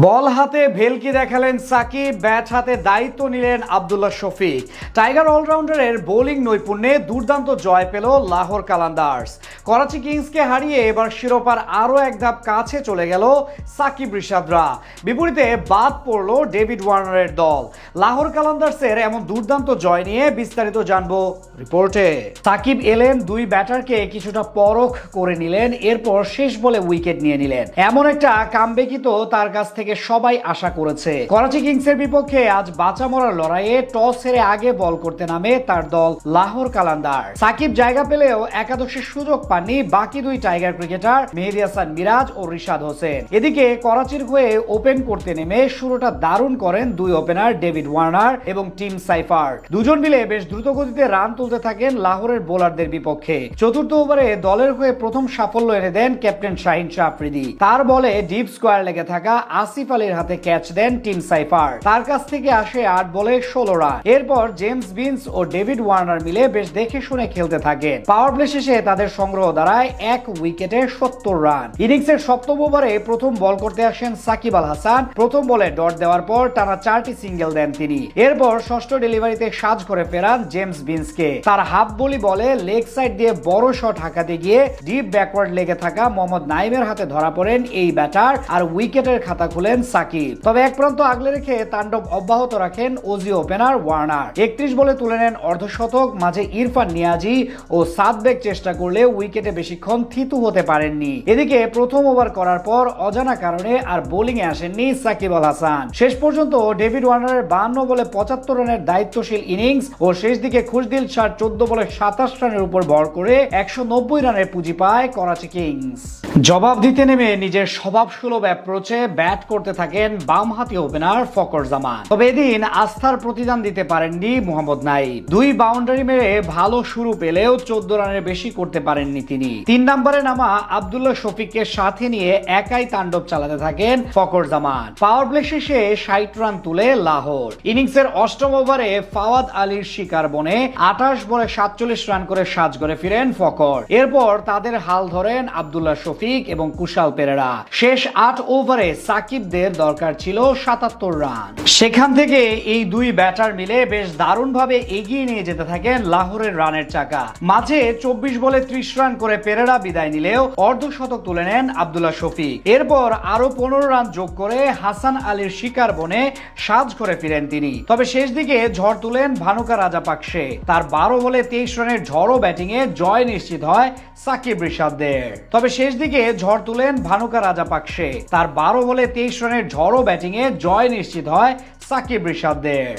বল হাতে ভেলকি দেখালেন সাকিব, ব্যাট হাতে দায়িত্ব নিলেন আব্দুল্লাহ শফিক। টাইগার অলরাউন্ডারের বোলিং নৈপুণ্যে দুর্দান্ত জয় পেল লাহোর কালান্দার্স। করাচি কিংসকে হারিয়ে এবার শিরোপার আরও এক ধাপ কাছে চলে গেল সাকিব রিশাদরা। বিপরীতে বাদ পড়ল ডেভিড ওয়ার্নারের দল। লাহোর কালান্দার্সের এমন দুর্দান্ত জয় নিয়ে বিস্তারিত জানবো রিপোর্টে। সাকিব এলেন, দুই ব্যাটারকে কিছুটা পরখ করে নিলেন, এরপর শেষ বলে উইকেট নিয়ে নিলেন। এমন একটা কামব্যাকই তো তার কাছ থেকে সবাই আশা করেছে। করাচি কিংসের বিপক্ষে আজ বাঁচা মরার লড়াইয়ে টস হেরে আগে বল করতে নামে তার দল লাহোর কালান্দার। সাকিব জায়গা পেলেও একাদশের সুযোগ পাননি বাকি দুই টাইগার ক্রিকেটার মেহেদী হাসান মিরাজ ও রিশাদ হোসেন। এদিকে করাচির হয়ে ওপেন করতে নেমে শুরুটা দারুণ করেন দুই ওপেনার ডেভিড ওয়ার্নার এবং টিম সাইফার। দুজন মিলে বেশ দ্রুত গতিতে রান তুলতে থাকেন লাহোরের বোলারদের বিপক্ষে। চতুর্থ ওভারে দলের হয়ে প্রথম সাফল্য এনে দেন ক্যাপ্টেন শাহিন শাহ আফ্রিদি। তার বলে ডিপ স্কোয়ার লেগে থাকা আসিফ আলীর হাতে ক্যাচ দেন টিম সাইফার। তার কাছ থেকে আসে 8 বলে 16 রান। এরপর জেমস বিন্স ও ডেভিড ওয়ার্নার মিলে বেশ দেখে শুনে খেলতে থাকেন। পাওয়ার প্লে শেষে তাদের সংগ্রহ দাঁড়ায় 1 উইকেটে 70 রান। ইনিংসের সপ্তম ওভারে প্রথম বল করতে আসেন সাকিব আল হাসান। প্রথম বলে ডট দেওয়ার পর টানা 4টি সিঙ্গেল দেন তিনি। এরপর ষষ্ঠ ডেলিভারিতে সাজ করে ফেরান জেমস বিন্সকে। তার হাফ বলি বলে লেগ সাইড দিয়ে বড় শট হাঁকাতে গিয়ে ডিপ ব্যাকওয়ার্ড লেগে থাকা মোহাম্মদ নাইমের হাতে ধরা পড়েন এই ব্যাটার আর উইকেটের খাতা খুলেন সাকিব। তবে এক প্রান্ত আগলে রেখে তাণ্ডব অব্যাহত রাখেন অজি ওপেনার ওয়ার্নার। 31 বলে তুলে নেন অর্ধশতক। মাঝে ইরফান নিয়াজি ও সাদবেক চেষ্টা করলে উইকেটে বেশিক্ষণ থিতু হতে পারেননি। এদিকে প্রথম ওভার করার পর অজানা কারণে আর বোলিং এ আসেননি সাকিব আল হাসান। শেষ পর্যন্ত ডেভিড ওয়ার্নারের 52 বলে 75 রানের দায়িত্বশীল ইনিংস ও শেষ দিকে খুশদিল শাহ 14 বলে 27 রানের উপর ভর করে 190 রানের পুঁজি পায় করাচি কিংস। জবাব দিতে নেমে নিজের স্বভাবসুলভ অ্যাপ্রোচে ব্যাট করতে থাকেন বামহাতি ওপেনার ফকর জামান। তবে এদিন আস্থার প্রতিদান দিতে পারেননি মোহাম্মদ নাইম। 2 বাউন্ডারি মেরে ভালো শুরু পেলেও 14 রানের বেশি করতে পারেননি তিনি। 3 নম্বরে নামা আব্দুল্লাহ শফিককে সাথে নিয়ে একাই তাণ্ডব চালাতে থাকেন ফকর জামান। পাওয়ার প্লে শেষে 60 রান তুলে লাহোর। ইনিংসের অষ্টম ওভারে ফাওয়াদ আলীর শিকার বনে 28 বলে 47 রান করে সাজ করে ফিরেন ফকর। এরপর তাদের হাল ধরেন আব্দুল্লাহ শফিক এবং কুশাল পেরেরা। শেষ 8 ওভারে সাকিবদের দরকার ছিল 77 রান। সেখান থেকে এই দুই ব্যাটার মিলে বেশ দারুণভাবে এগিয়ে নিয়ে যেতে থাকেন লাহোরের রানের চাকা। মাঝে 24 বলে 30 রান করে পেরেরা বিদায় নিলেও অর্ধশতক তুলে নেন আব্দুল্লাহ শফিক। এরপর আরো 15 রান যোগ করে হাসান আলীর শিকার বনে সাজ করে ফিরেন তিনি। তবে শেষ দিকে ঝড় তুলেন ভানুকা রাজাপাকসে। তার 12 বলে 23 রানের ঝড়ো ব্যাটিং এ জয় নিশ্চিত হয় সাকিব রিশাদদের। তবে শেষ দিকে ঝড় তুলেন ভানুকা রাজাপাকসে। তার 12 বলে 23 রানের ঝড়ো ব্যাটিং এ জয় নিশ্চিত হয় সাকিব রিশাদদের।